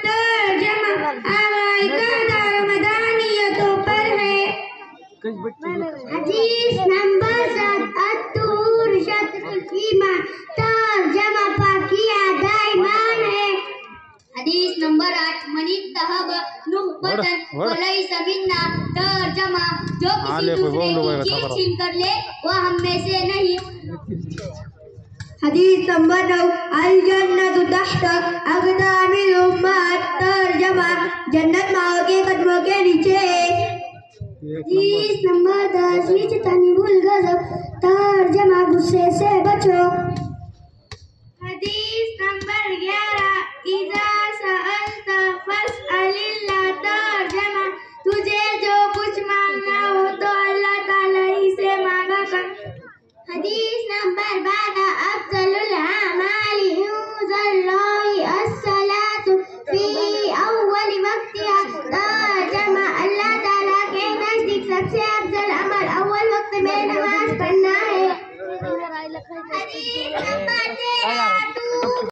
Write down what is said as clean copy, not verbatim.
तर्जमा आवाइका रमदानियतों पर है। हदीस नंबर 7 अत्तूर शत्रुल ईमान तर्जमा पाकिया दाईमान है। हदीस नंबर 8 मनिक तहब नुबतन वलैस मिन्ना तर्जमा जो किसी दूसरे की चीज छीन कर ले वह हम में से नहीं। हदीस नंबर 9 अल जन्नतु तहत अक़दामिल उम्मत तर्जमा जन्नत माओ के कदमों के नीचे। हदीस नंबर 10 इज्तनिबुल गज़ब तर्जमा गुस्से से बचो। हदीस नंबर 11 इज़ा सअल्त फस्अलिल्लाह तर्जमा तुझे जो कुछ मांगना हो तो अल्लाह ताला ही से मांगा कर। हदीस नंबर 12 अफ़ज़लुल आमालि इंदल्लाहि अस्सलातु फी अव्वल वक्तिहा तर्जमा अल्लाह ताला के नजदीक सबसे अफजल अमल अव्वल वक्त में नमाज पढ़ना है। हदीस नंबर 13